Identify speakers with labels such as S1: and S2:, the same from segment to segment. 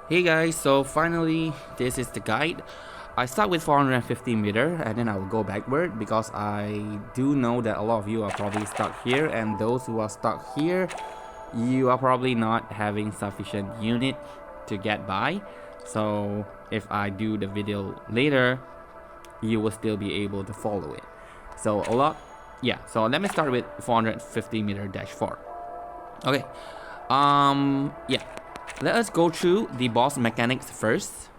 S1: Hey guys, so finally this is the guide. I start with 450m and then I will go backward because I do know that a lot of you are probably stuck here, and those who are stuck here, you are probably not having sufficient unit to get by. So if I do the video later, you will still be able to follow it. So so let me start with 450m-4. Okay. Yeah. Let us go through the boss mechanics first.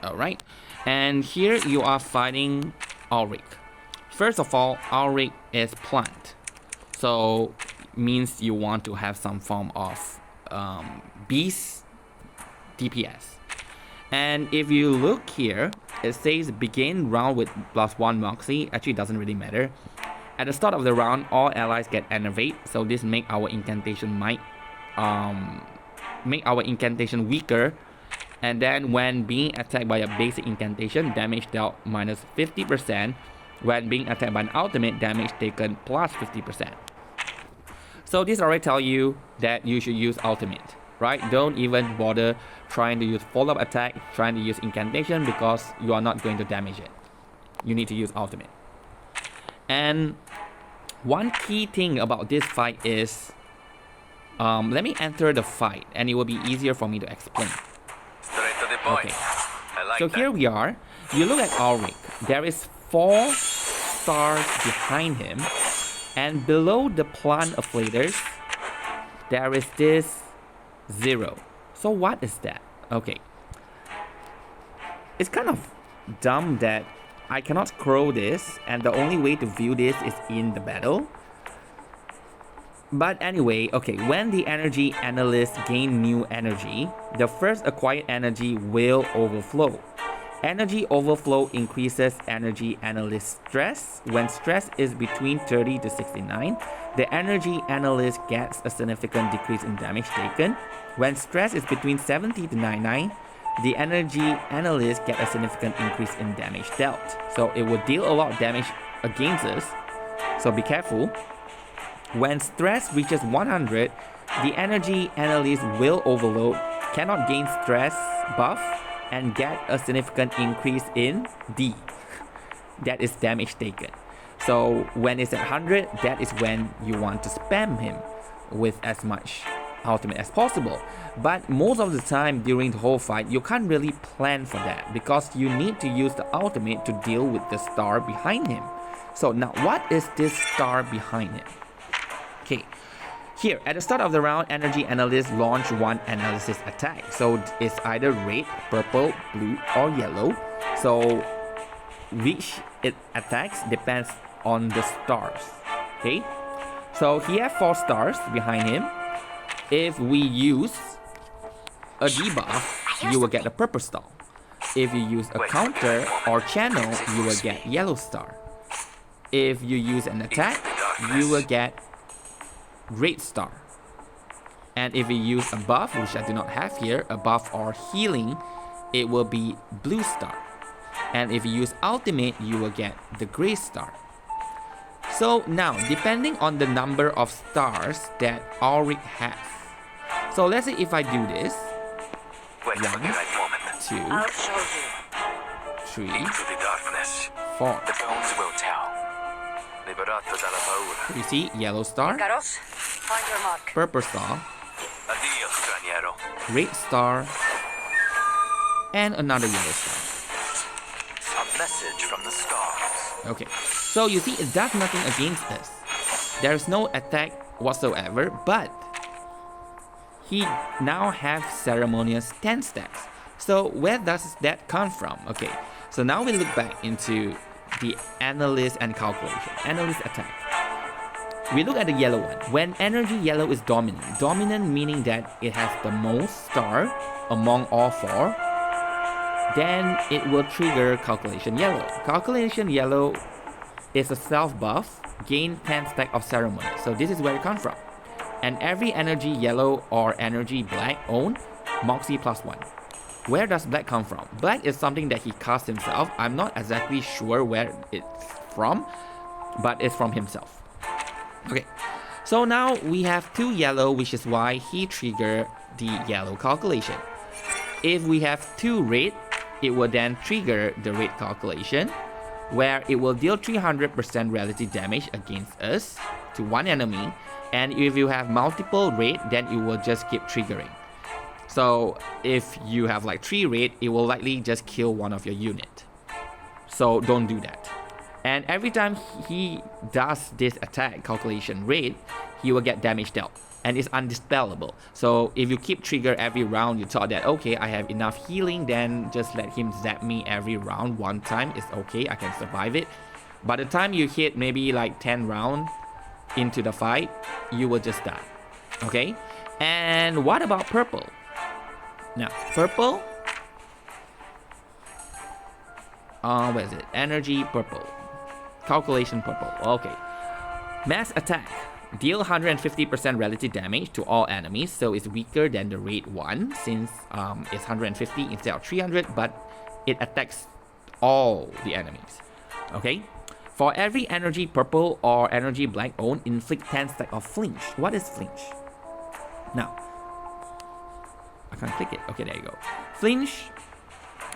S1: Alright. And here you are fighting Ulrich. First of all, Ulrich is plant. So means you want to have some form of beast DPS. And if you look here, it says begin round with +1 Moxie. Actually, doesn't really matter. At the start of the round, all allies get enervate, so this make our incantation weaker. And then when being attacked by a basic incantation, damage dealt -50%. When being attacked by an ultimate, damage taken +50%. So this already tell you that you should use ultimate, right? Don't even bother trying to use follow-up attack, trying to use incantation, because you are not going to damage it. You need to use ultimate. And one key thing about this fight is, let me enter the fight and it will be easier for me to explain.
S2: Straight to the point.
S1: Okay.
S2: I like
S1: So
S2: that.
S1: here we are. You look at Ulrich. There is 4 stars behind him, and below the plant afflators, there is this 0. So what is that? Okay. It's kind of dumb that I cannot scroll this, and the only way to view this is in the battle. But anyway, okay, when the energy analyst gain new energy, the first acquired energy will overflow. Energy overflow increases energy analyst stress. When stress is between 30 to 69, the energy analyst gets a significant decrease in damage taken. When stress is between 70 to 99, the energy analyst get a significant increase in damage dealt. So it will deal a lot of damage against us, so be careful. When stress reaches 100, the energy analyst will overload, cannot gain stress buff, and get a significant increase in D. That is damage taken. So when it's at 100, that is when you want to spam him with as much ultimate as possible. But most of the time during the whole fight, you can't really plan for that, because you need to use the ultimate to deal with the star behind him. So now what is this star behind him? Okay, here at the start of the round, energy analyst launch 1 analysis attack. So it's either red, purple, blue, or yellow. So which it attacks depends on the stars. Okay, so he has 4 stars behind him. If we use a debuff, you will get a purple star. If you use a counter or channel, you will get yellow star. If you use an attack, you will get red star. And if you use a buff, which I do not have here, a buff or healing, it will be blue star. And if you use ultimate, you will get the gray star. So now, depending on the number of stars that Ulrich has. So let's say if I do this,
S2: Wait for the right moment.
S1: 2,
S3: I'll show you.
S1: 3,
S2: Into the darkness.
S1: 4.
S2: The bones will tell. Liberato dalla paura.
S1: You see, yellow star,
S3: Caros, find your mark.
S1: purple star,
S2: Addio, straniero.
S1: red star, and another yellow star.
S2: A message from the stars.
S1: Okay, so you see it does nothing against us. There is no attack whatsoever, but he now has ceremonious 10 stacks. So where does that come from? Okay, so now we look back into the analyst and calculation. Analyst attack. We look at the yellow one. When energy yellow is dominant. Dominant meaning that it has the most star among all 4. Then it will trigger calculation yellow. Calculation yellow is a self buff. Gain 10 stack of ceremony. So this is where it comes from. And every energy yellow or energy black own Moxie +1. Where does black come from? Black is something that he casts himself. I'm not exactly sure where it's from, but it's from himself. Okay, So now we have 2 yellow, which is why he triggered the yellow calculation. If we have 2 red, it will then trigger the red calculation, where it will deal 300% relative damage against us to one enemy. And if you have multiple red, then it will just keep triggering. So if you have like 3 red, it will likely just kill one of your unit. So don't do that. And every time he does this attack calculation rate, he will get damage dealt. And it's undispellable. So if you keep trigger every round, you thought that, okay, I have enough healing, then just let him zap me every round one time. It's okay, I can survive it. By the time you hit maybe like 10 rounds into the fight, you will just die. Okay? And what about purple? Now, purple. Where is it? Energy purple. Calculation purple. Okay. Mass attack. Deal 150% relative damage to all enemies, so it's weaker than the red one since it's 150 instead of 300, but it attacks all the enemies. Okay? For every energy purple or energy black own, inflict 10 stack of flinch. What is flinch? Now, I can't click it. Okay, there you go. Flinch,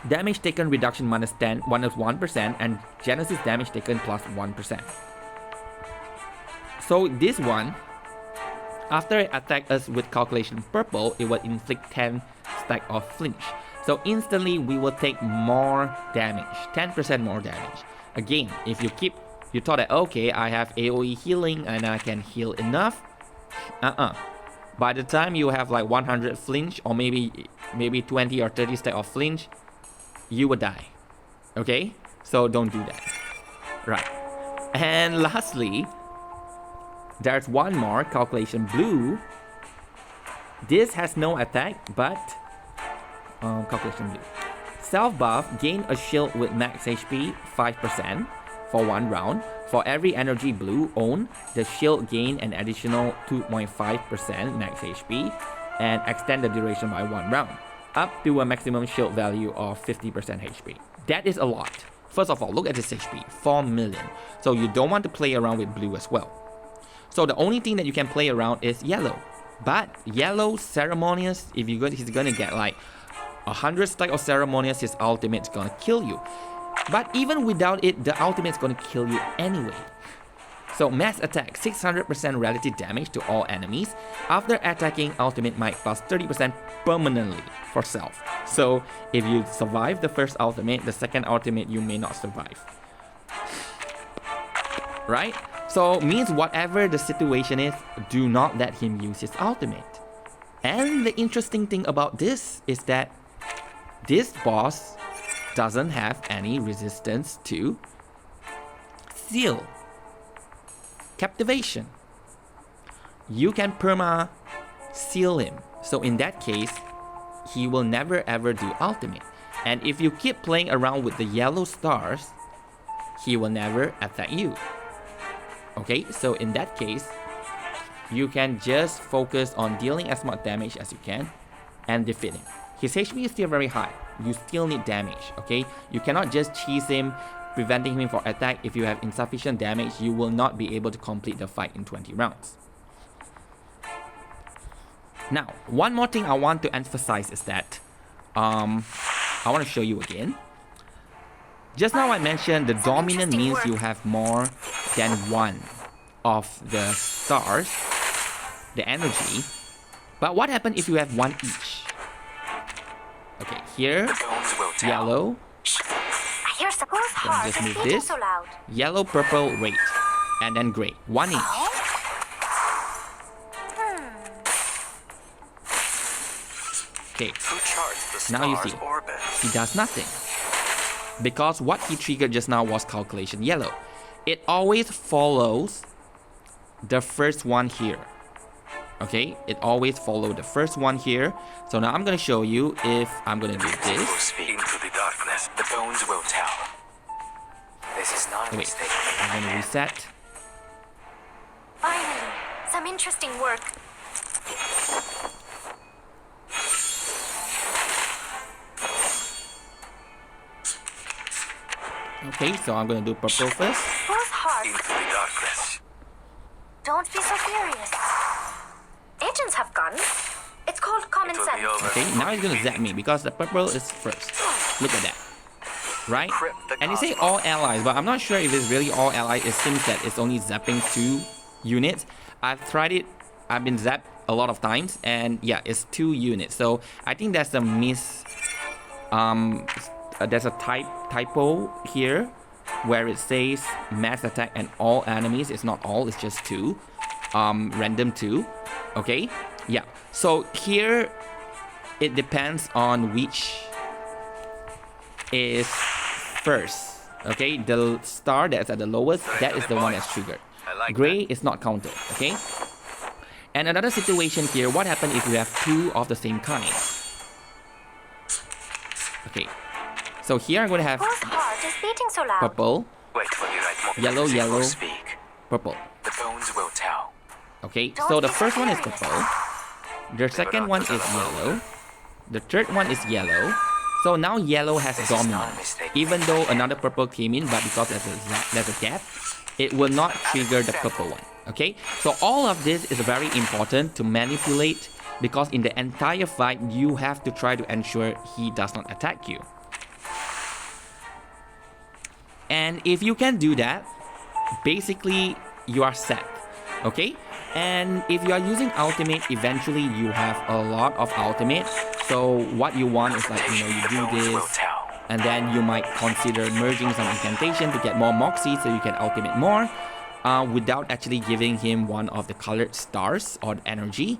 S1: damage taken reduction -1%, and Genesis damage taken +1%. So this one, after it attacks us with calculation purple, it will inflict 10 stack of flinch. So instantly we will take more damage, 10% more damage. Again, if you thought that, okay, I have AoE healing and I can heal enough. By the time you have like 100 flinch or maybe 20 or 30 stack of flinch, you will die. Okay? So don't do that. Right. And lastly, there's one more, calculation blue. This has no attack, but calculation blue. Self buff, gain a shield with max HP 5% for 1 round. For every energy blue owned, the shield gain an additional 2.5% max HP and extend the duration by 1 round, up to a maximum shield value of 50% HP. That is a lot. First of all, look at this HP, 4 million. So you don't want to play around with blue as well. So the only thing that you can play around is yellow. But yellow ceremonious, if he's gonna get like 100 stack of ceremonious, his ultimate's gonna kill you. But even without it, the ultimate's gonna kill you anyway. So mass attack, 600% relative damage to all enemies. After attacking, ultimate might plus 30% permanently for self. So if you survive the first ultimate, the second ultimate you may not survive. Right? So means whatever the situation is, do not let him use his ultimate. And the interesting thing about this is that this boss doesn't have any resistance to seal. Captivation. You can perma seal him. So in that case, he will never ever do ultimate. And if you keep playing around with the yellow stars, he will never attack you. Okay, so in that case, you can just focus on dealing as much damage as you can and defeat him. His HP is still very high. You still need damage, okay? You cannot just cheese him, preventing him from attack. If you have insufficient damage, you will not be able to complete the fight in 20 rounds. Now, one more thing I want to emphasize is that I want to show you again. Just now I mentioned the dominant means you have more than one of the stars, the energy. But what happens if you have one each? Okay, here, yellow. Just move this. Yellow, purple, red. And then gray. One each. Okay, now you see, he does nothing. Because what he triggered just now was calculation yellow. It always follows the first one here. Okay, it always follows the first one here. So now I'm gonna show you if I'm gonna do this.
S2: Into the darkness, the bones will tell. This is not a mistake.
S1: I'm gonna reset.
S3: Finally, some interesting work.
S1: Okay, so I'm gonna do purple first.
S3: Whose heart?
S2: Into the darkness.
S3: Don't be so furious. Agents have guns. It's called common
S2: It'll be
S3: sense.
S2: over.
S1: Okay, now he's gonna zap me because the purple is first. Look at that. Right? And you say all allies, but I'm not sure if it's really all allies. It seems that it's only zapping 2 units. I've tried it. I've been zapped a lot of times, and yeah, it's 2 units. So I think that's a there's a typo here where it says mass attack and all enemies. It's not all, it's just 2. Random 2. Okay? Yeah. So here it depends on which is first. Okay? The star that's at the lowest, that is the one that's triggered. Gray is not counted. Okay? And another situation here, what happens if you have 2 of the same kind? Okay. So here I'm going to have
S3: Whose heart is beating so loud?
S1: purple,
S2: Wait till you write more
S1: Yellow,
S2: music or
S1: yellow.
S2: speak.
S1: purple.
S2: The bones will tell.
S1: Okay, so the first one is purple. The second one is yellow. The third one is yellow. So now yellow has
S2: This is not a
S1: dominance.
S2: mistake.
S1: Even though another purple came in, but because there's a gap, it will not trigger the purple one. Okay, so all of this is very important to manipulate because in the entire fight, you have to try to ensure he does not attack you. And if you can do that, basically you are set. Okay, and if you are using ultimate, eventually you have a lot of ultimate. So what you want is like, you
S2: The
S1: do
S2: bones will
S1: this,
S2: tell.
S1: and then you might consider merging some incantation to get more moxie so you can ultimate more without actually giving him one of the colored stars or energy.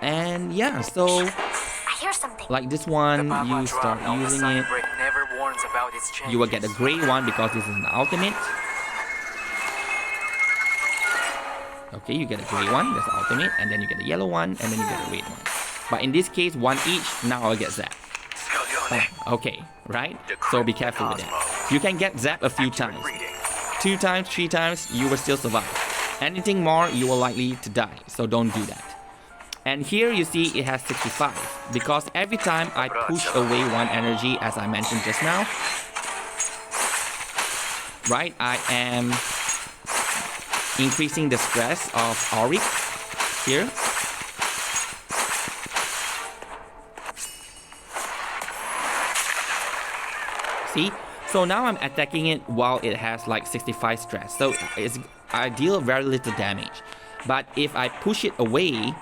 S1: And yeah, so
S3: I hear something.
S1: like this one, you start using it,
S2: Never warns about its
S1: you will get the
S2: changes.
S1: gray one because this is an ultimate. Okay, you get a gray one, that's the ultimate, and then you get the yellow one, and then you get a red one. But in this case, 1 each, now I'll get zapped. Okay, right? So be careful with that. You can get zapped a few times. 2 times, 3 times, you will still survive. Anything more, you will likely to die, so don't do that. And here you see it has 65, because every time I push away 1 energy, as I mentioned just now, right, I am increasing the stress of Ulrich here. See? So now I'm attacking it while it has like 65 stress. So I deal very little damage. But if I push it away,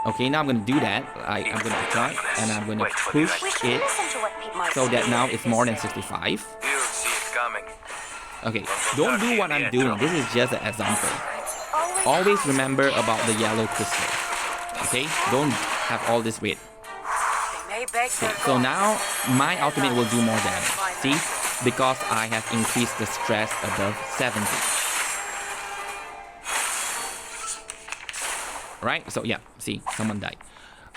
S1: okay, now I'm going to do that. I'm going to attack and I'm going to push
S3: We should
S1: it
S3: listen to what people
S1: so that
S3: say.
S1: now it's more than 65.
S2: You see it coming.
S1: Okay, don't do what I'm doing. This is just an example.
S3: Always
S1: Always remember about the yellow crystal. Okay, don't have all this weight. Okay, so now my ultimate will do more damage. See, because I have increased the stress above 70. Right, so yeah, see, someone died.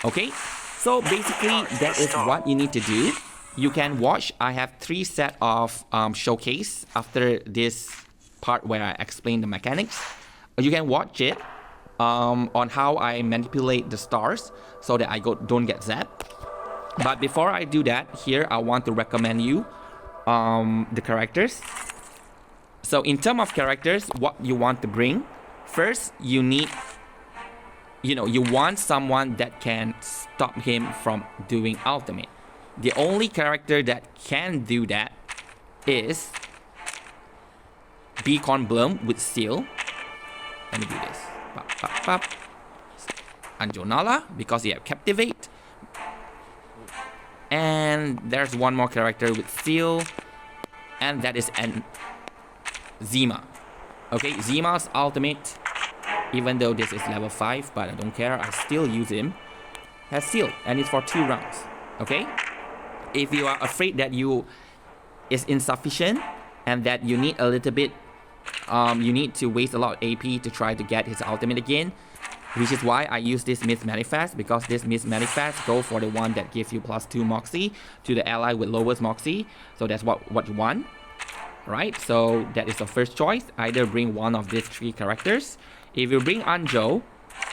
S1: Okay, so basically that is what you need to do. You can watch. I have 3 set of showcase after this part where I explain the mechanics. You can watch it on how I manipulate the stars so that I don't get zapped. But before I do that, here I want to recommend you the characters. So in terms of characters, what you want to bring, first you need, you want someone that can stop him from doing ultimate. The only character that can do that is Bkornblume with Seal. Let me do this. Pop, pop, pop. Anjo because he have Captivate. And there's one more character with Seal. And that is Zema. Okay, Zema's ultimate, even though this is level 5, but I don't care, I still use him, has Seal. And it's for 2 rounds. Okay? If you are afraid that is insufficient and that you need a little bit, you need to waste a lot of AP to try to get his ultimate again, which is why I use this Miss Manifest, because this Miss Manifest go for the one that gives you +2 Moxie to the ally with lowest Moxie. So that's what you want, right? So that is the first choice. Either bring one of these 3 characters. If you bring Anjo,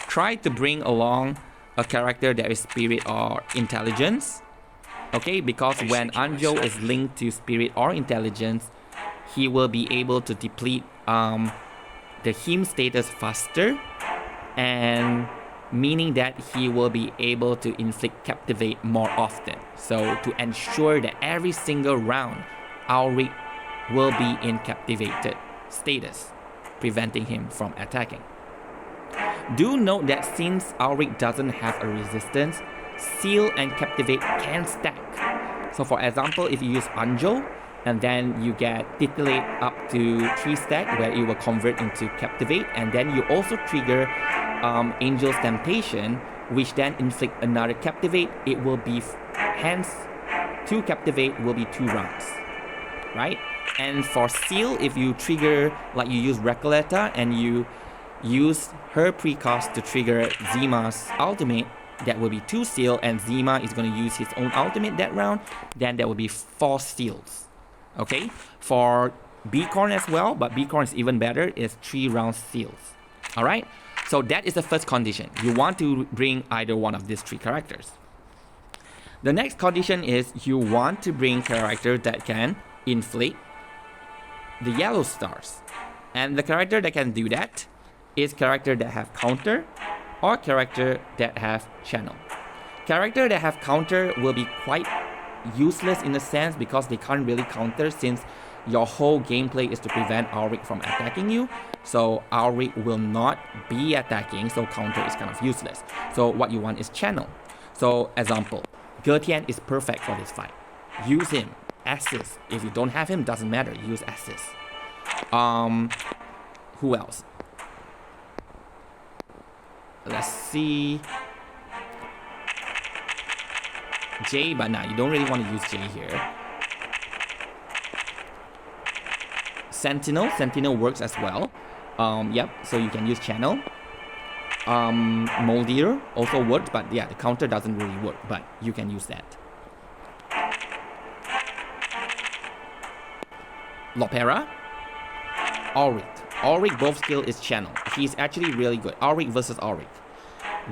S1: try to bring along a character that is Spirit or Intelligence. Okay, because when Anjo is linked to Spirit or Intelligence, he will be able to deplete the him status faster, and meaning that he will be able to inflict captivate more often. So to ensure that every single round, Ulrich will be in captivated status, preventing him from attacking. Do note that since Ulrich doesn't have a resistance, seal and captivate can stack. So for example, if you use Anjo, and then you get titillate up to 3 stack where it will convert into captivate, and then you also trigger Angel's Temptation, which then inflict another captivate. It will be hence 2 captivate will be 2 rounds, right? And for seal, if you trigger, like you use Recoleta and you use her precast to trigger Zema's ultimate, that will be 2 seal, and Zema is going to use his own ultimate that round, then there will be 4 seals. Okay, for Bkorn as well, but Bkorn is even better, is 3 round seals. Alright, so that is the first condition. You want to bring either one of these 3 characters. The next condition is you want to bring characters that can inflict the yellow stars. And the character that can do that is character that have counter or character that have channel. Character that have counter will be quite useless in a sense because they can't really counter since your whole gameplay is to prevent Ulrich from attacking you. So Ulrich will not be attacking, so counter is kind of useless. So what you want is channel. So example, Getian is perfect for this fight. Use him. Assist. If you don't have him, doesn't matter. Use assist. Who else? Let's see. J, but nah, you don't really want to use J here. Sentinel works as well. Yep, so you can use channel. Moldir also works, but yeah, the counter doesn't really work, but you can use that. Lopera. Ulrich both skill is channel. He's actually really good. Ulrich versus Ulrich.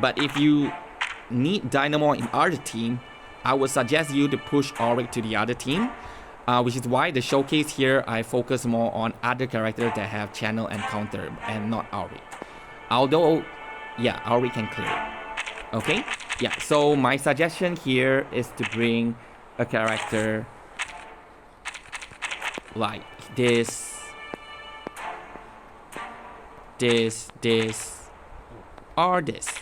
S1: But if you need Dynamo in other team, I would suggest you to push Ulrich to the other team, which is why the showcase here I focus more on other characters that have channel and counter and not Ulrich. Although, yeah, Ulrich can clear it. Okay? Yeah, so my suggestion here is to bring a character like this, or this.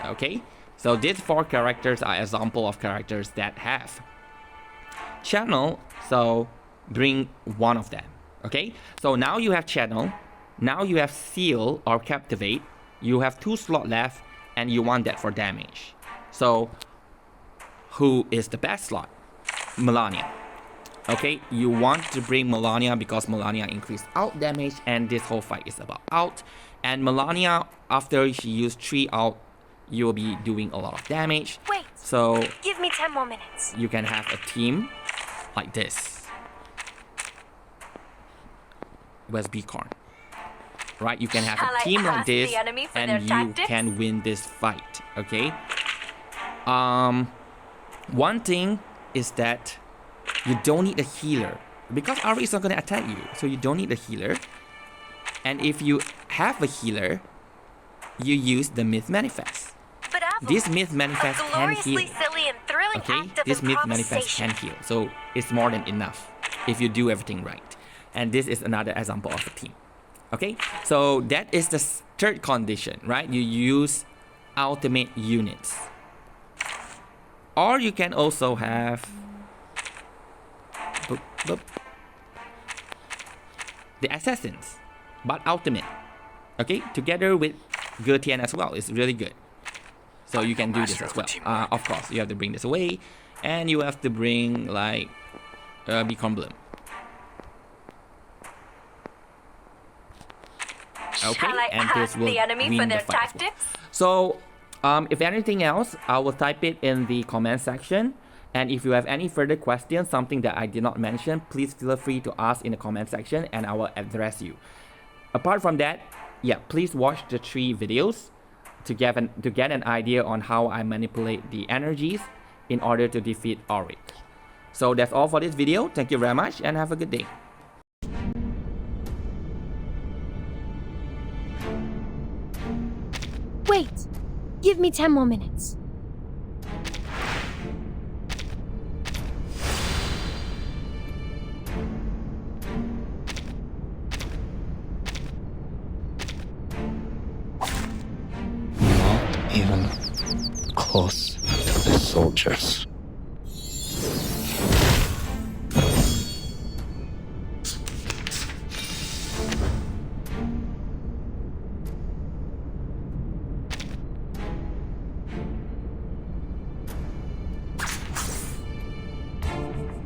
S1: Okay? So these 4 characters are example of characters that have channel, so bring one of them. Okay? So now you have channel, now you have seal or captivate, you have 2 slots left, and you want that for damage. So who is the best slot? Melania. Okay, you want to bring Melania because Melania increased ult damage, and this whole fight is about ult. And Melania, after she used 3 ult, you will be doing a lot of damage.
S3: Wait.
S1: So
S3: Give me 10 more minutes.
S1: you can have a team like this with Bkorn. Right? You can have
S3: Shall
S1: a team
S3: I
S1: like
S3: ask
S1: this
S3: the enemy for
S1: and
S3: their
S1: you
S3: tactics?
S1: can win this fight. Okay? One thing is that you don't need a healer because Ulrich is not going to attack you, so you don't need a healer. And if you have a healer, you use the Myth Manifest.
S3: But
S1: This Myth Manifest can heal.
S3: gloriously silly and thrilling
S1: Okay,
S3: act of
S1: this Myth Manifest
S3: improvisation.
S1: can heal, so it's more than enough if you do everything right. And this is another example of a team. Okay, so that is the third condition, right? You use ultimate units. Or you can also have the assassins, but ultimate. Okay, together with Getian as well. It's really good. So you can do this as well. Of course, you have to bring this away, and you have to bring like Bkornblume. Okay, and this will win the fight as well. So, if anything else, I will type it in the comment section. And if you have any further questions, something that I did not mention, please feel free to ask in the comment section and I will address you. Apart from that, yeah, please watch the 3 videos to get an idea on how I manipulate the energies in order to defeat Ulrich. So that's all for this video. Thank you very much and have a good day.
S4: Give me 10 more minutes.
S5: Not even close to the soldiers.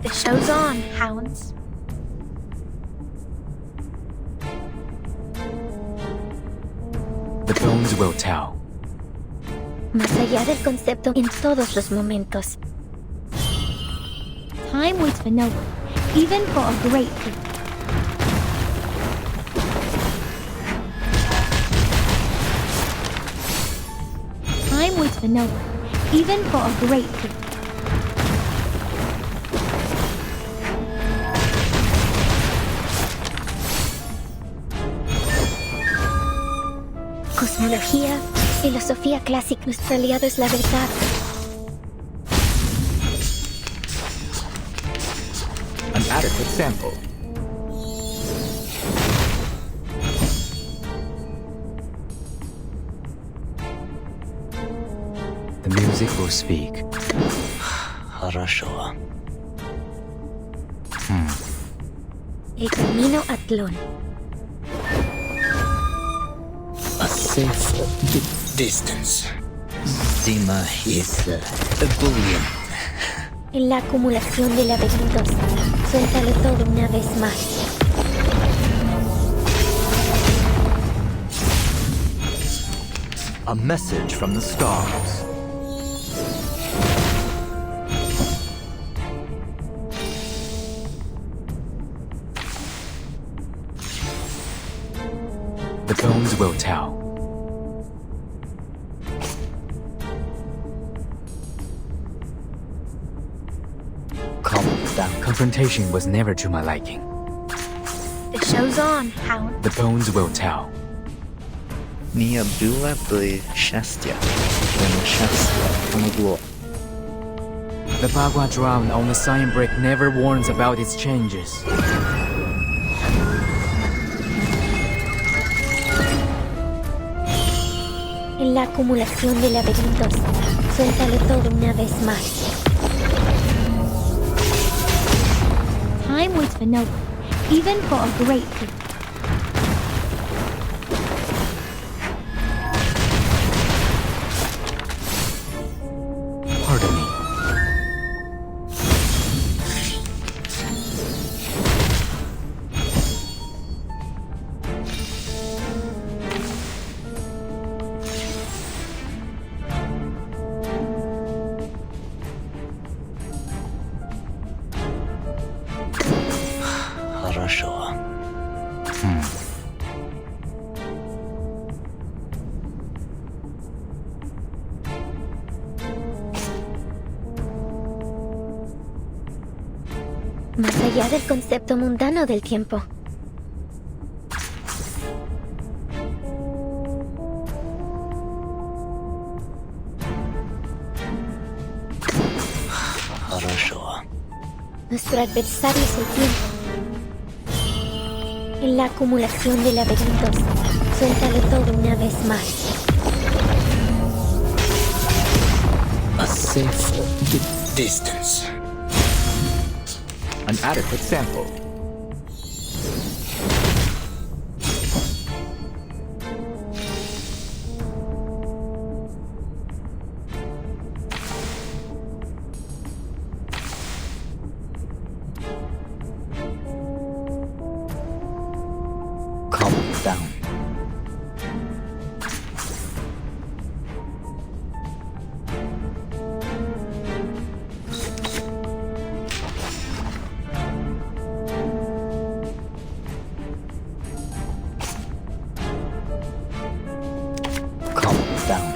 S4: The show's on, hounds.
S2: The bones will tell.
S3: Más allá del concepto en todos los momentos.
S4: Time waits for no one, even for a great feat. Time waits for no one, even for a great feat.
S3: Cosmología, filosofía clásica, nuestro aliado es la verdad.
S2: An adequate sample. The music will speak.
S5: Хорошо.
S3: El camino a Tlón.
S5: A safe distance. Zema is brilliant.
S3: En la acumulación de laberintos. Suéltalo todo una vez más.
S2: A message from the stars. The bones will tell. Calm down. Confrontation was never to my liking.
S4: The show's on, hound.
S2: The bones will tell.
S5: Nie byłaby szczęścia, gdyby szczęście pomogło.
S6: The Bagua drown on the sign brick never warns about its changes.
S3: En la acumulación de laberintos. Suéltalo todo una vez más.
S4: Time waits for no one, even for a great feat.
S2: Pardon me.
S5: Хорошо.
S3: Más allá del concepto mundano del tiempo.
S5: Хорошо.
S3: Nuestro adversario es el tiempo. En la acumulación de laberintos. Suéltalo todo una vez más.
S5: A safe distance.
S2: An adequate sample.
S5: Calm down. Calm down.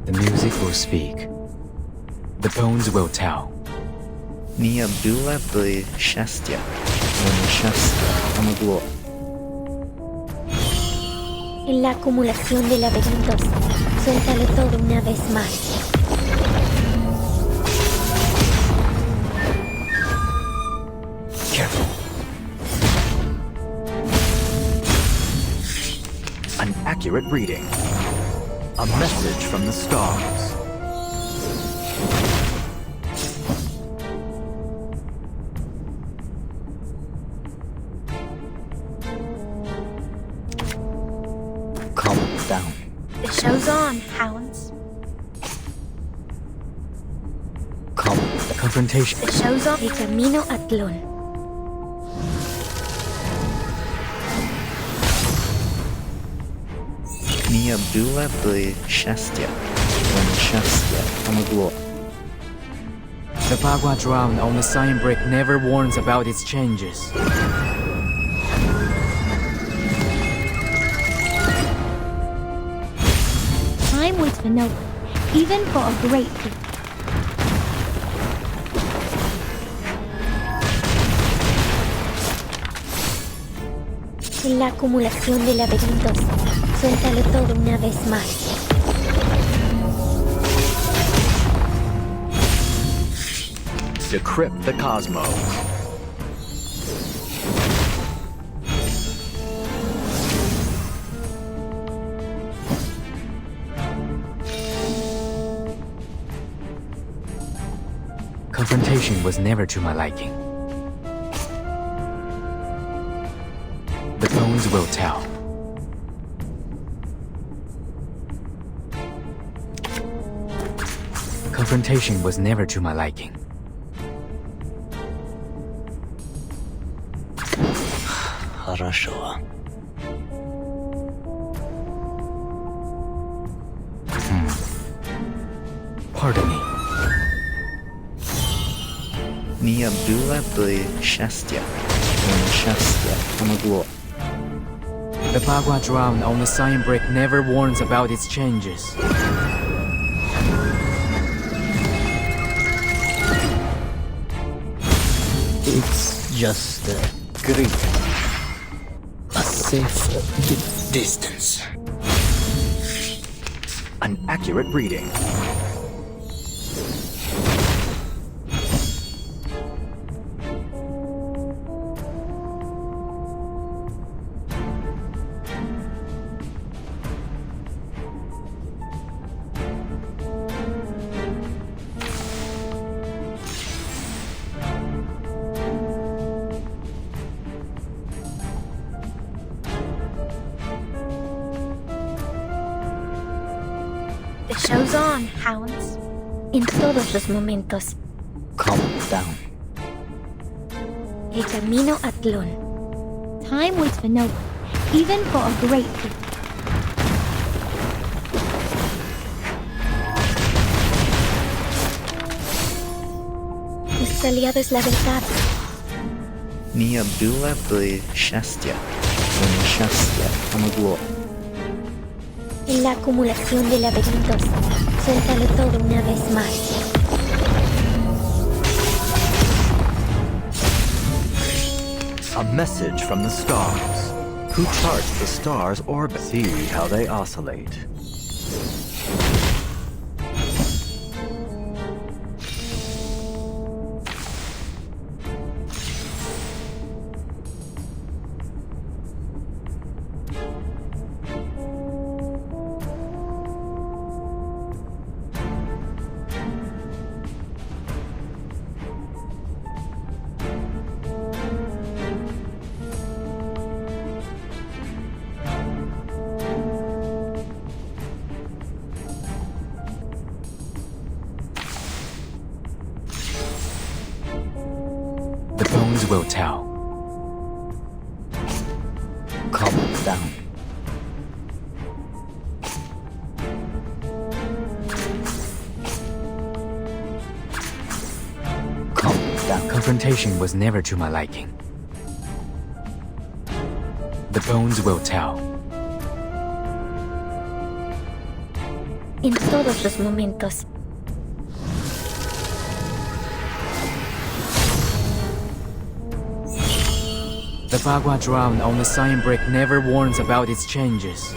S2: The music will speak. The bones will tell.
S5: Ni Abdullah byli szczęścia. Oni szczęścia pomogło.
S3: En la acumulación de laberintos, suéltalo todo una vez más.
S5: Careful.
S7: An accurate reading. A message from the stars.
S5: Calm down.
S4: The show's on, hounds.
S5: Calm. The confrontation.
S4: The show's on.
S3: El camino a Tlón.
S5: Ni Abdullah byli szczęścia. Oni szczęścia pomogło.
S6: The Bagua drowned on the sign brick never warns about its changes.
S4: Time waits for no one, even for a great people.
S3: En la acumulación de laberintos, suéltalo todo una vez más.
S7: Decrypt the cosmos.
S6: Confrontation was never to my liking. The bones will tell. Confrontation was never to my liking.
S5: Хорошо.
S6: Pardon me.
S5: Ni Abdullah byli szczęścia. Oni szczęścia pomogło.
S6: The Bagua drowned on the sign brick never warns about its changes.
S5: It's just a greeting. A safe distance.
S7: An accurate reading.
S4: The show's on, hounds.
S3: En todos los momentos,
S5: Calm down.
S3: el camino a Tlón.
S4: Time waits for no one, even for a great people.
S3: Nuestro aliado es la verdad.
S5: Ni Abdullah byli szczęścia. Oni szczęścia pomogło.
S3: En la acumulación de laberintos, suéltalo todo una vez más.
S7: A message from the stars. Who charts the stars' orbit? See how they oscillate.
S6: The bones will tell.
S5: Calm down. Calm down.
S6: Confrontation was never to my liking. The bones will tell.
S3: En todos los momentos,
S6: The Bagua drowned on the sign brick never warns about its changes.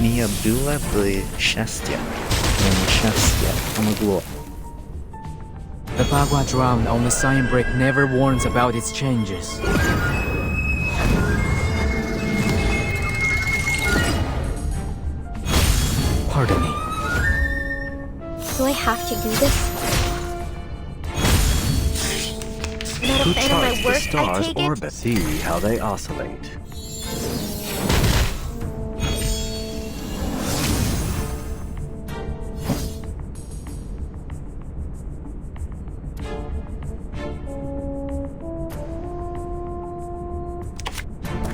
S5: Mia były szczęścia, nieszczęście pomogło.
S6: The Bagua drowned on the sign brick never warns about its changes. Pardon me.
S3: Do I have to do this? Not
S7: Who
S3: a fan of my
S7: charts the
S3: work, I
S7: stars'
S3: take it?
S7: orbit? See how they oscillate.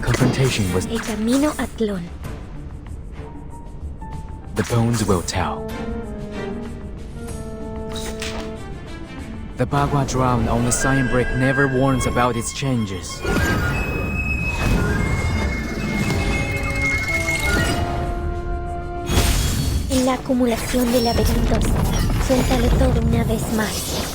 S6: Confrontation was
S3: El camino a Tlón.
S6: the bones will tell. The Bagua drowned on the sign brick never warns about its changes.
S3: En la acumulación de laberintos, suéltalo todo una vez más.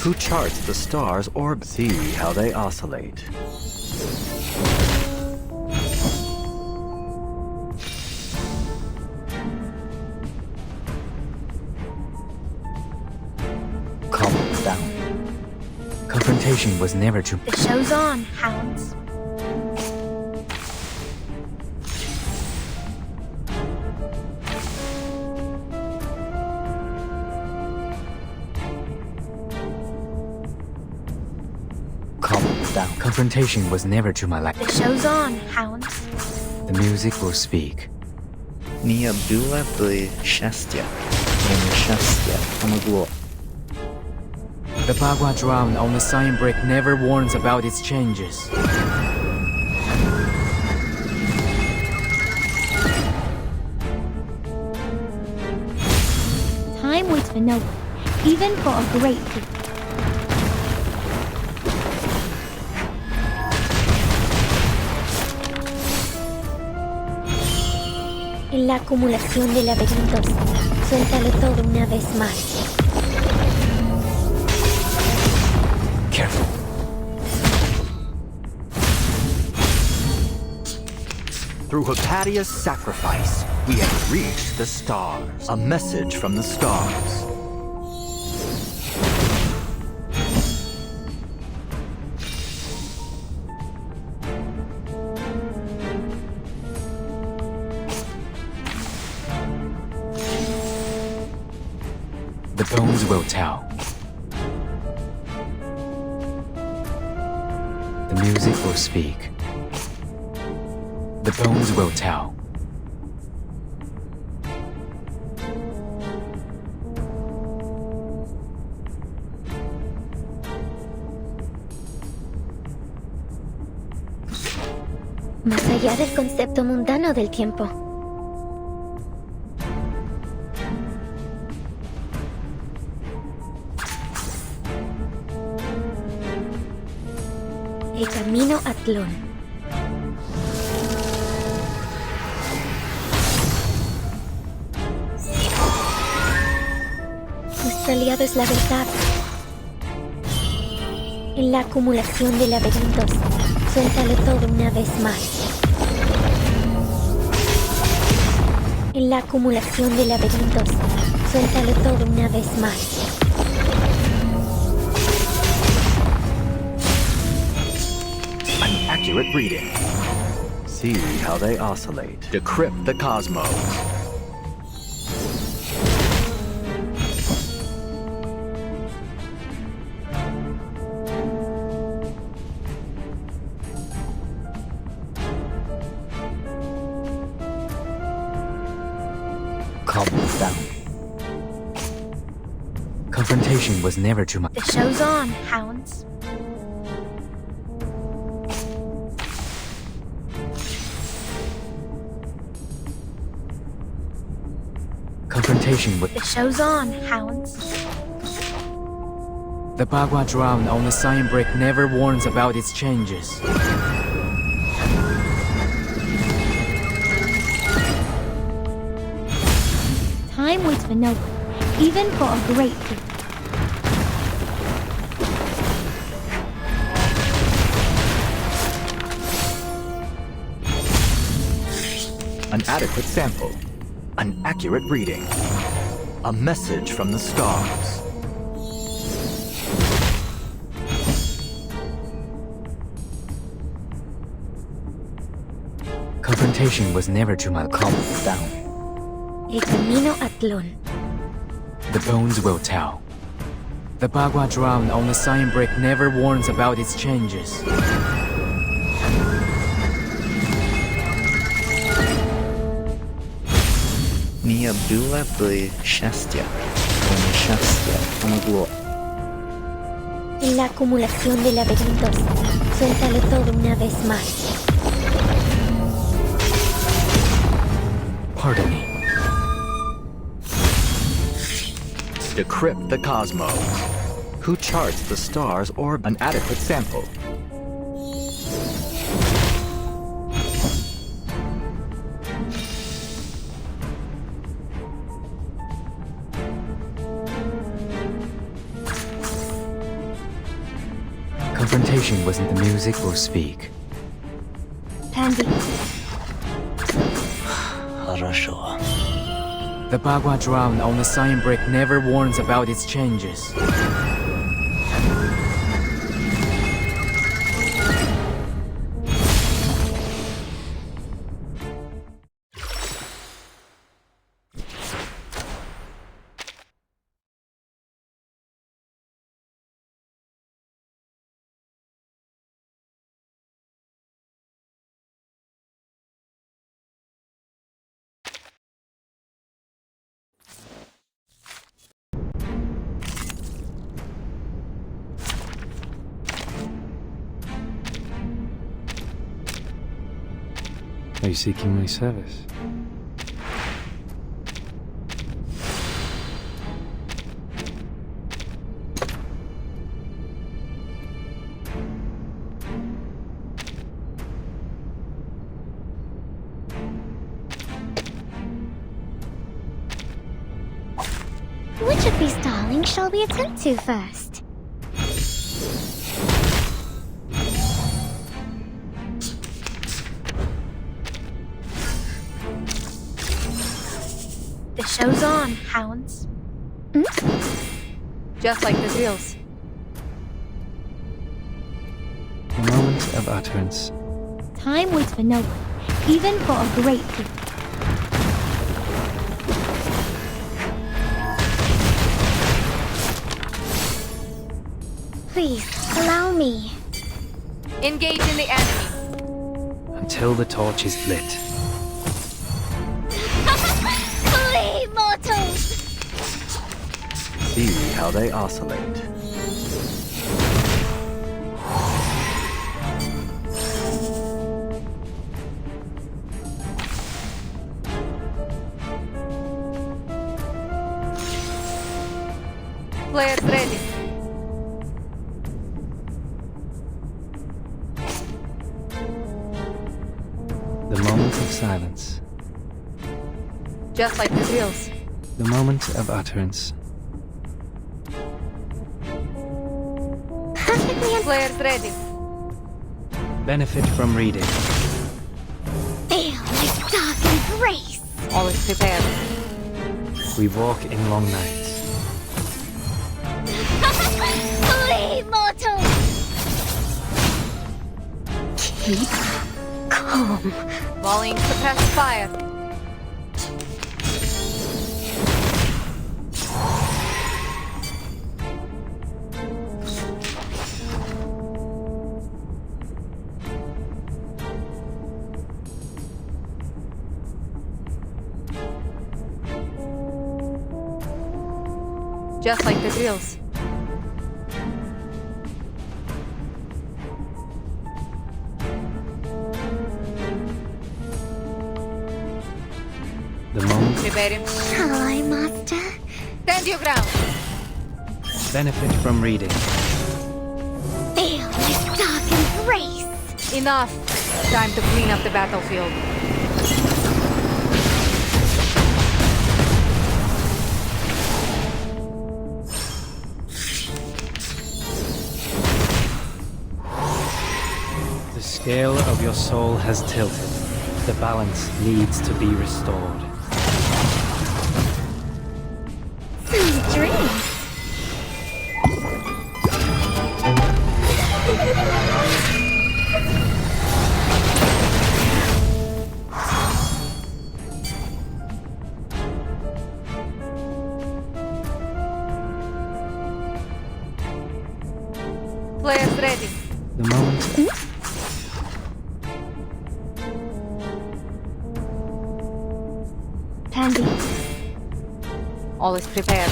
S7: Who charts the stars' orbit? See how they oscillate.
S6: Calm down. Confrontation was never to.
S4: The show's on, hounds.
S6: Calm down. Confrontation was never to my liking.
S4: The show's on, hounds.
S6: The music will speak.
S5: Mia były szczęścia, nieszczęście pomogło.
S6: The Bagua drowned on the sign brick never warns about its changes.
S4: Time waits for no one, even for a great feat.
S3: En la acumulación de laberintos, suéltalo todo una vez más.
S6: Careful.
S7: Through Hypatia's sacrifice, we have reached the stars. A message from the stars.
S6: The bones will tell. The music will speak. The bones will tell.
S3: Más allá del concepto mundano del tiempo. El camino a Tlón. Nuestro aliado es la verdad. En la acumulación de laberintos, suéltalo todo una vez más. En la acumulación de laberintos, suéltalo todo una vez más.
S7: An accurate reading. See how they oscillate. Decrypt the cosmos.
S6: Calm down. Confrontation was never too much.
S4: The show's on, hounds.
S6: Confrontation with
S4: The show's on, hounds.
S6: the Bagua drowned on the sign brick never warns about its changes.
S4: Time waits for no one, even for a great feat.
S7: An adequate sample. An accurate reading. A message from the stars.
S6: Confrontation was never to my calm down.
S3: El camino a Tlon.
S6: The bones will tell. The Bagua drowned on the sign brick never warns about its changes.
S5: Nie byłaby szczęścia, bo nieszczęście pomogło.
S3: En la acumulación de laberintos, suéltalo todo una vez más.
S6: Pardon me.
S7: Decrypt the cosmos. Who charts the stars or an adequate sample?
S6: Confrontation wasn't the music or speak.
S3: Candy,
S5: Хорошо.
S6: The Bagua drowned on the sign brick never warns about its changes.
S8: Are you seeking my service?
S3: which of these darlings shall we attend to first?
S9: The show's on, hounds. Just like the drills.
S8: The moment of utterance.
S4: Time waits for no one, even for a great feat.
S3: Please, allow me.
S9: Engage in the enemy.
S6: Until the torch is lit.
S3: Flee, mortals!
S7: See how they oscillate.
S9: Players ready.
S8: The moment of silence.
S9: Just like the drills.
S8: The moment of utterance.
S3: Perfectly
S9: Players ready.
S6: Benefit from reading.
S3: feel my dark embrace!
S9: Always prepared.
S6: We walk in long nights.
S3: Flee, mortals! Keep calm.
S9: Volleying suppressed fire. Just like the drills.
S8: The moment.
S9: Reverie.
S3: Ally, master?
S9: Stand your ground.
S6: Benefit from reading.
S3: Feel my dark embrace!
S9: Enough. Time to clean up the battlefield.
S8: scale of your soul has tilted. The balance needs to be restored.
S3: Sweet dreams.
S9: Players ready.
S8: The moment.
S3: Tandy.
S9: All is prepared.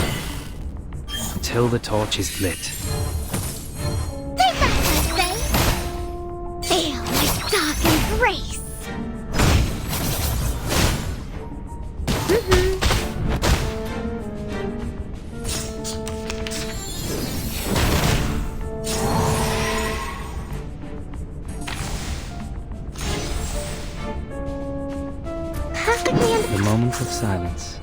S8: Until the torch is lit.
S3: Stay back, I say. Feel my dark embrace. Perfectly under.
S8: The moment of silence.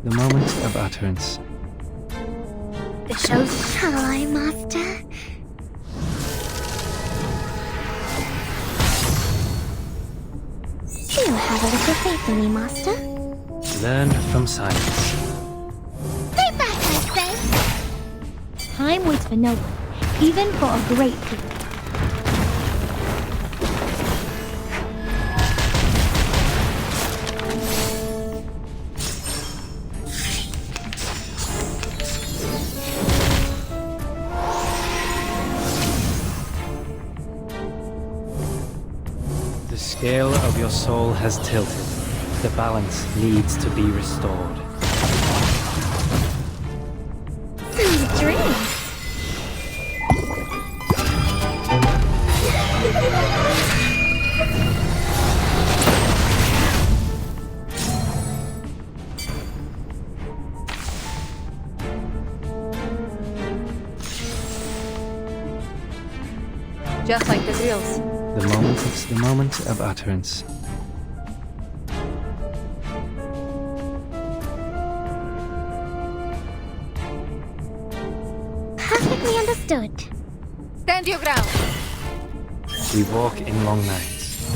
S8: The moment of utterance.
S3: The show's. Shall I, Master? Do you have a little faith in me, Master?
S8: Learn from silence.
S3: Stay back, I say.
S4: Time waits for no one, even for a great people.
S8: The scale of your soul has tilted. The balance needs to be restored.
S3: Sweet dreams.
S9: Just like the drills.
S8: The moment of utterance.
S3: Perfectly understood.
S9: Stand your ground.
S8: We walk in long nights.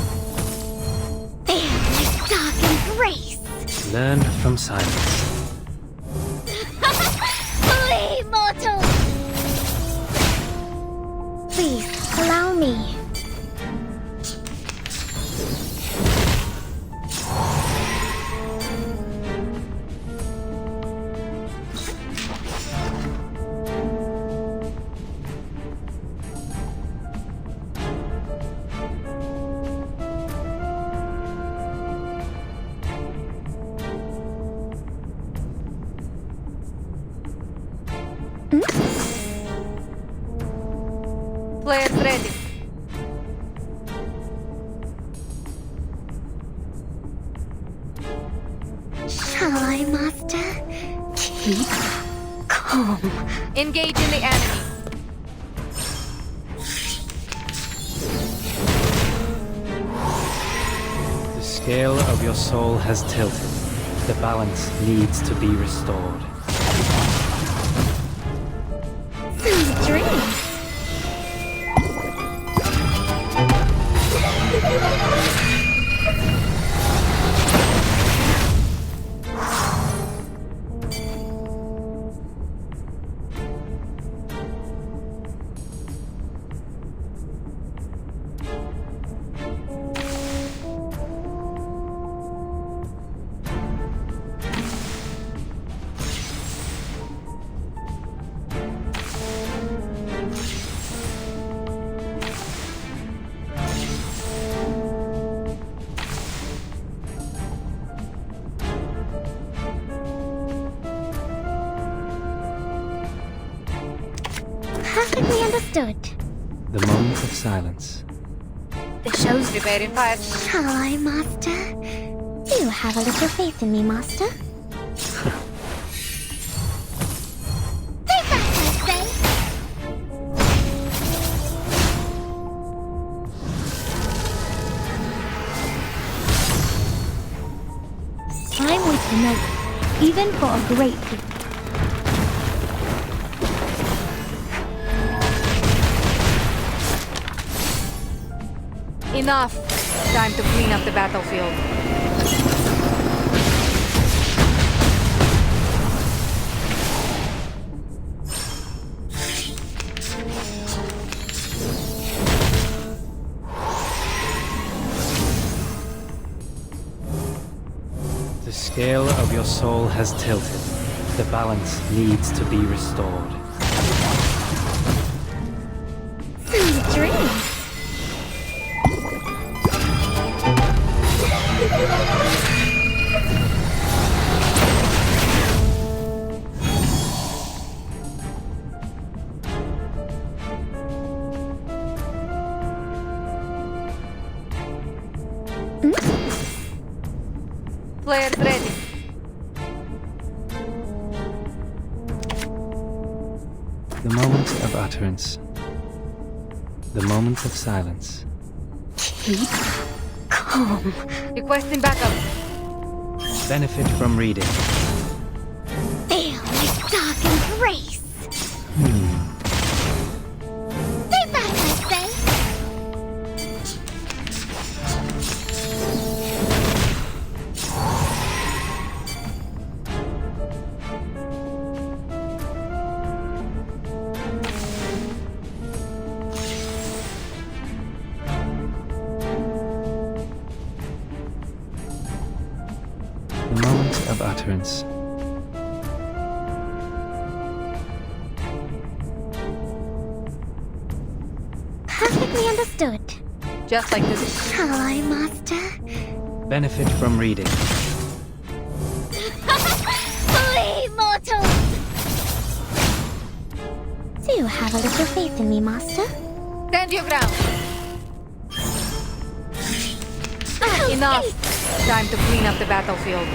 S3: Feel my dark embrace.
S8: Learn from silence.
S3: Flee, mortal! Please, allow me.
S9: Players ready.
S3: Shall I, Master? Keep calm.
S9: Engage in the enemy.
S8: The scale of your soul has tilted. The balance needs to be restored.
S3: Sweet dreams. Perfectly understood.
S8: The moment of silence.
S3: The show's
S9: Preparing fire.
S3: Shall I, Master? Do you have a little faith in me, Master? Stay back, I say!
S4: Time waits for no one, even for a great people.
S9: Enough! Time to clean up the battlefield.
S8: The scale of your soul has tilted. The balance needs to be restored.
S3: Sweet dreams.
S9: Players ready.
S8: The moment of utterance. The moment of silence.
S3: Keep calm.
S9: Requesting backup.
S8: Benefit from reading.
S3: Feel my dark embrace. Stay back, I say.
S8: The moment of utterance.
S3: Perfectly understood.
S9: Just like this.
S3: Shall I, Master?
S8: Benefit from reading.
S3: Flee, mortals! Do have a little faith in me, Master?
S9: Stand your ground. Enough. Time to clean up the battlefield.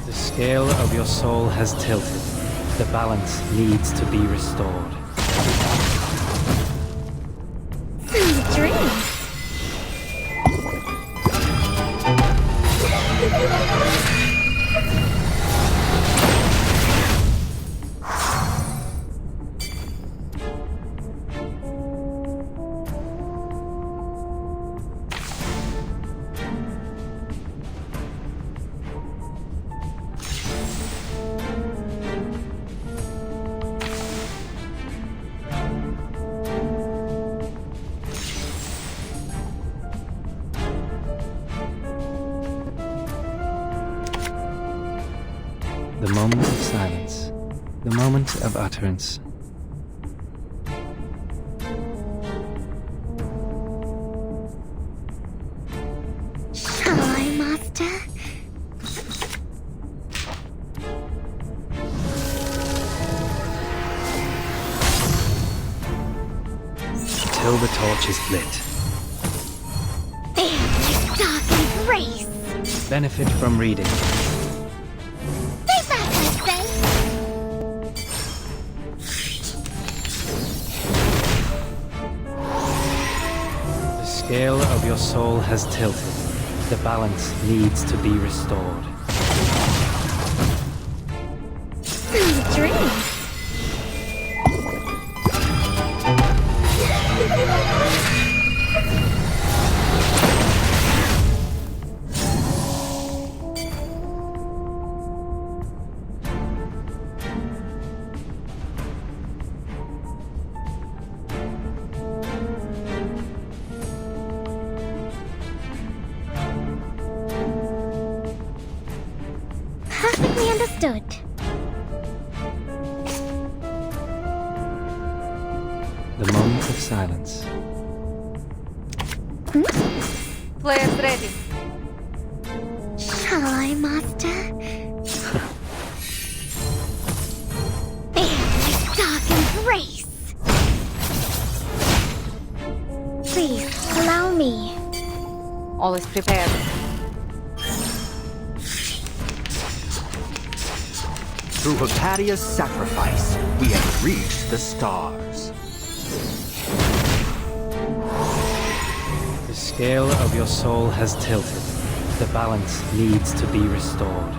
S8: The scale of your soul has tilted. The balance needs to be restored.
S3: Sweet dreams.
S8: The moment of silence. The moment of utterance.
S3: Shall I, Master?
S8: Till the torch is lit.
S3: Feel my dark embrace.
S8: Benefit from reading.
S3: Stay back, I say.
S8: The scale of your soul has tilted. The balance needs to be restored.
S3: Sweet dreams. Perfectly understood.
S8: The moment of silence.
S9: Players ready.
S3: Shall I, Master? Feel my dark embrace. Please, allow me.
S9: All is prepared.
S7: Through Hypatia's sacrifice, we have reached the stars.
S8: The scale of your soul has tilted. The balance needs to be restored.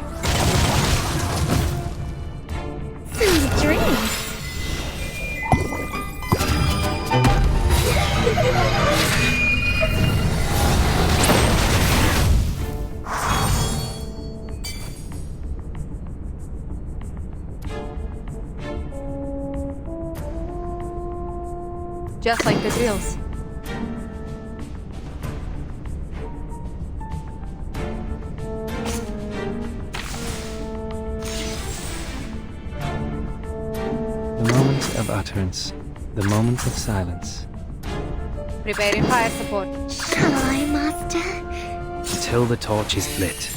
S9: Just like the drills.
S8: The moment of utterance. The moment of silence.
S9: Preparing fire support.
S3: Shall I, Master?
S8: Until the torch is lit.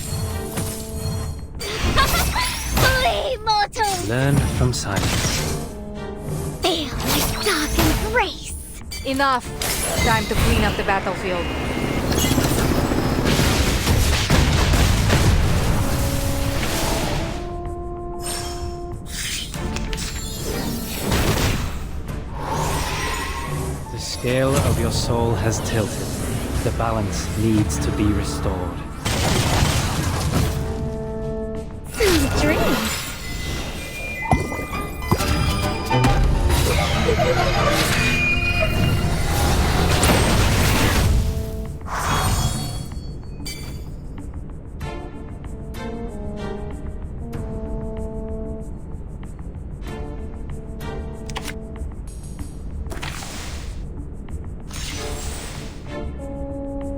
S3: Flee, mortal!
S8: Learn from silence.
S3: Feel my dark embrace!
S9: Enough! Time to clean up the battlefield.
S8: The scale of your soul has tilted. The balance needs to be restored.
S3: Sweet dreams!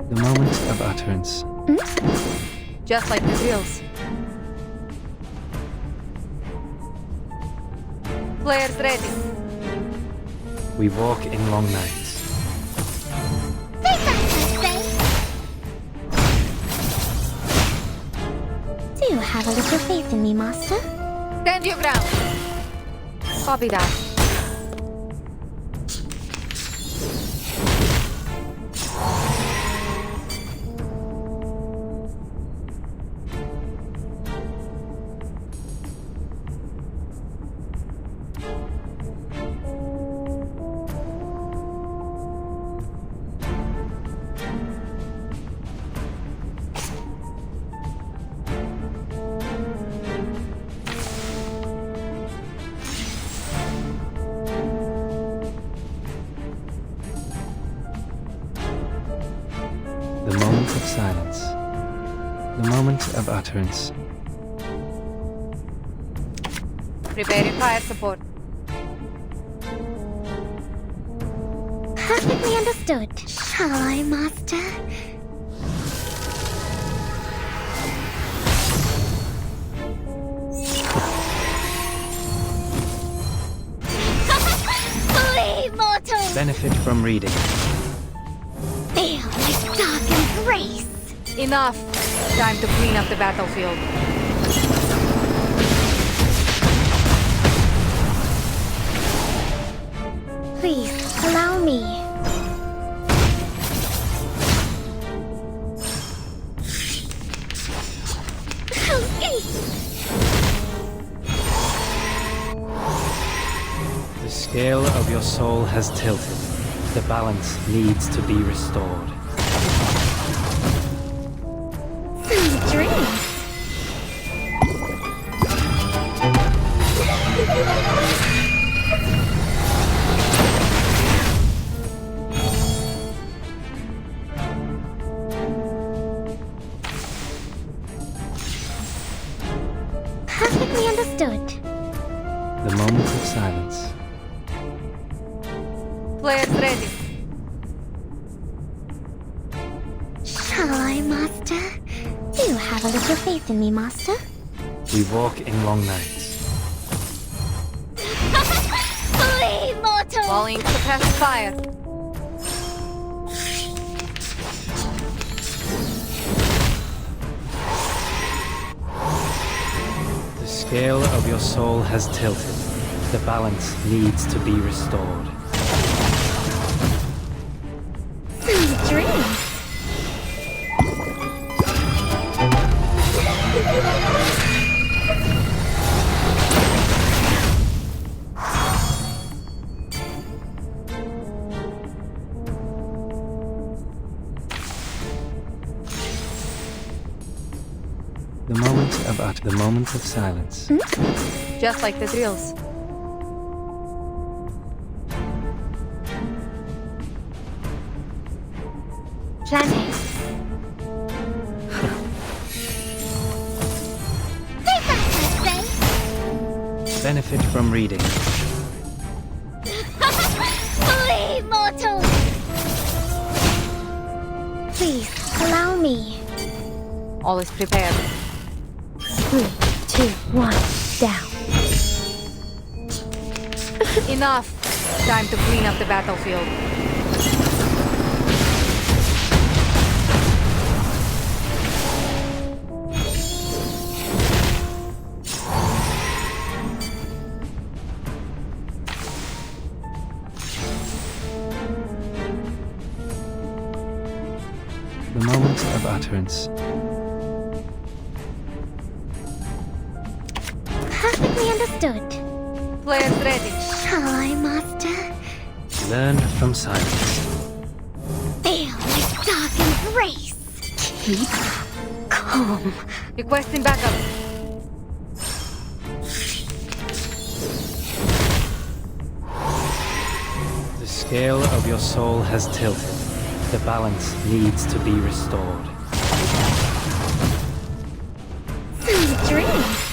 S8: The moment of utterance.
S9: Just like the drills. Players ready.
S8: We walk in long nights.
S3: Take that, I say! Do you have a little faith in me, Master?
S9: Stand your ground. Copy that.
S8: The moment of silence. The moment of utterance.
S9: Preparing fire support.
S3: Perfectly understood. Shall I, Master? Flee, mortal!
S8: Benefit from reading.
S3: Feel my dark embrace!
S9: Enough! Time to clean up the battlefield.
S3: Please, allow me.
S8: The scale of your soul has tilted. The balance needs to be restored.
S3: Sweet dreams! Perfectly understood.
S8: The moment of silence.
S9: Players ready.
S3: Shall I, Master? Do you have a little faith in me, Master?
S8: We walk in long nights.
S3: Flee, mortal!
S9: Falling to pass fire.
S8: The scale of your soul has tilted. The balance needs to be restored.
S3: Sweet dreams!
S8: The moment of silence.
S9: Just like the drills.
S3: Plan A. Take that, I say!
S8: Benefit from reading.
S3: Flee, mortal! me.
S9: All is prepared.
S3: 3, 2, 1, down.
S9: Enough! Time to clean up the battlefield.
S8: The moment of utterance.
S3: Perfectly understood.
S9: Players ready.
S3: Shall I, Master?
S8: Learn from silence.
S3: Feel my dark embrace. Keep calm.
S9: Requesting backup.
S8: The scale of your soul has tilted. The balance needs to be restored.
S3: Sweet dreams.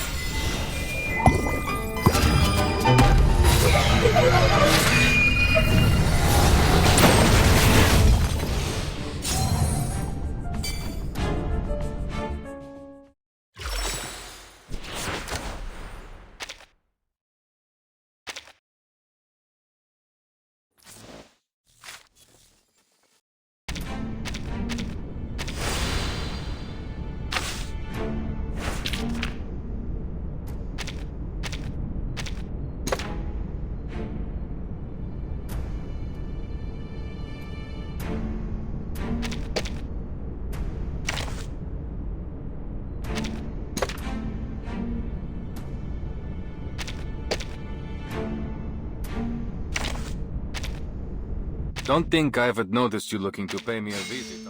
S10: Don't think I haven't noticed you looking to pay me a visit.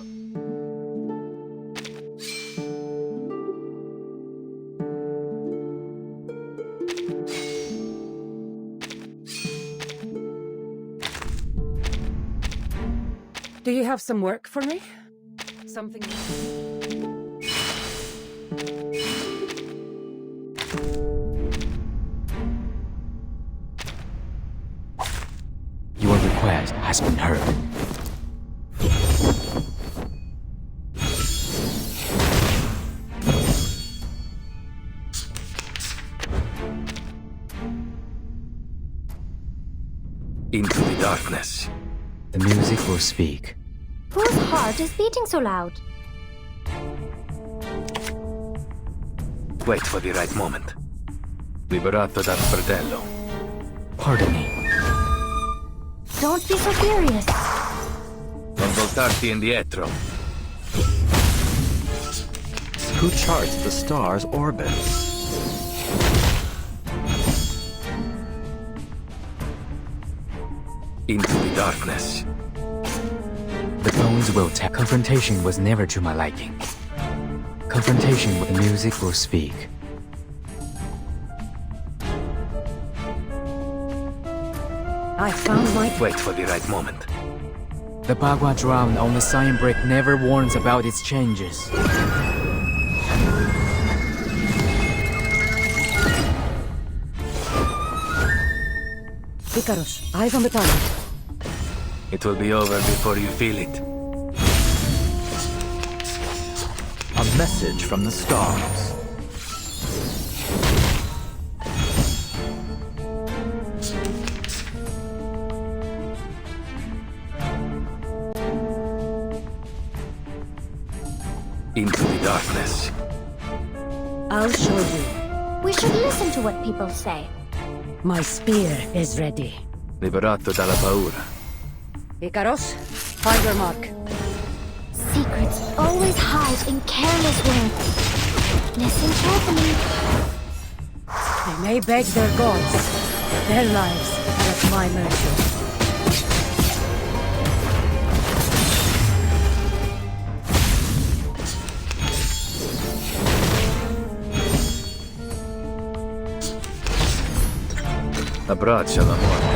S11: Do you have some work for me? Something...
S6: Your request has been heard.
S10: Into the darkness.
S6: The music will speak.
S3: Whose heart is beating so loud?
S10: Wait for the right moment. Liberato dal fratello.
S6: Pardon me.
S3: Don't be so furious.
S10: Non voltarti indietro.
S7: Who charts the star's orbits?
S10: Into the darkness.
S6: The bones will tell. Confrontation was never to my liking. Confrontation with the music will speak.
S11: I found my...
S10: Wait for the right moment.
S6: The Bagua drowned on the sign brick never warns about its changes.
S11: Icarus, eyes on the target.
S10: It will be over before you feel it.
S7: A message from the stars.
S10: Into the darkness.
S11: I'll show you.
S3: We should listen to what people say.
S11: My spear is ready.
S10: Liberato dalla paura.
S11: Icarus, find your mark.
S3: Secrets always hide in careless words. Listen carefully.
S11: They may beg their gods, but their lives are at my mercy.
S10: Abbraccia la morte.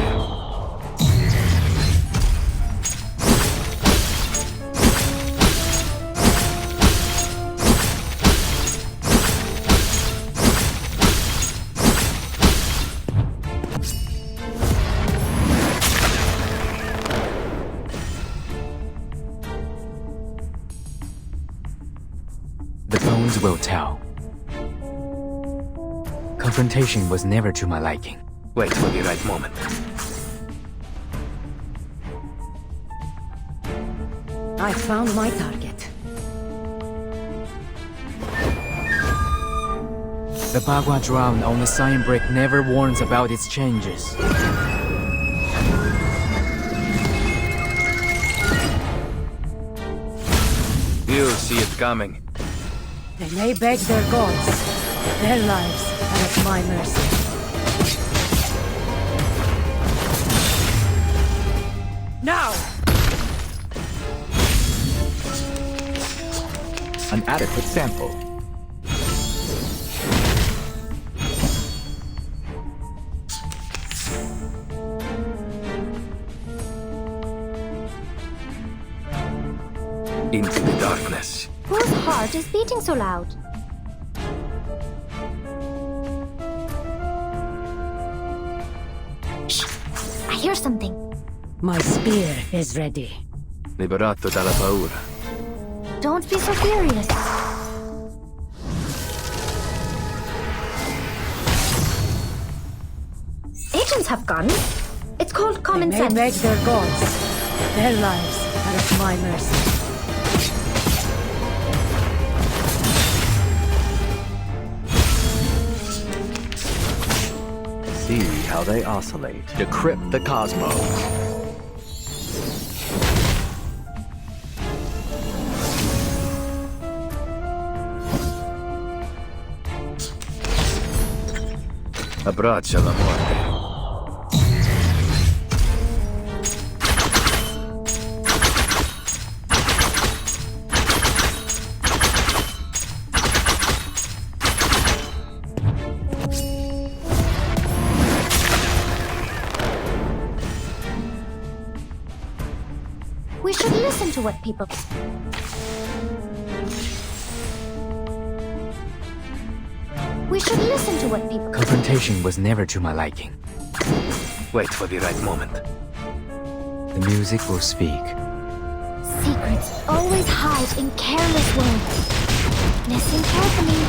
S6: tell. Confrontation was never to my liking.
S10: Wait for the right moment.
S11: I found my target.
S6: The Bagua drown on the sign brick never warns about its changes.
S10: You see it coming.
S11: They may beg their gods, but their lives are at my mercy. Now!
S7: An adequate sample.
S10: Into the darkness.
S3: Whose heart is beating so loud? Shh! I hear something.
S11: My spear is ready.
S10: Liberato dalla paura.
S3: Don't be so furious. Agents have guns. It's called common
S11: They may
S3: sense.
S11: beg their gods, but their lives are at my mercy.
S7: See how they oscillate. Decrypt the cosmos.
S10: Abbraccia la morte.
S3: We should listen to what people... We should listen to what people...
S6: Confrontation was never to my liking.
S10: Wait for the right moment.
S6: The music will speak.
S3: Secrets always hide in careless words. Listen carefully.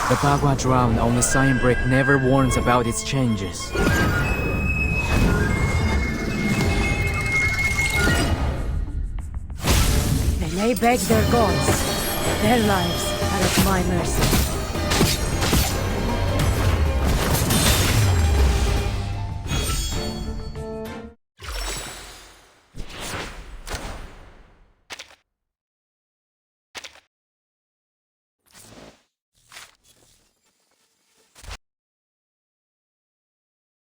S6: The Bagua drown on the sign brick never warns about its changes.
S11: They may beg their gods, but their lives are at my mercy.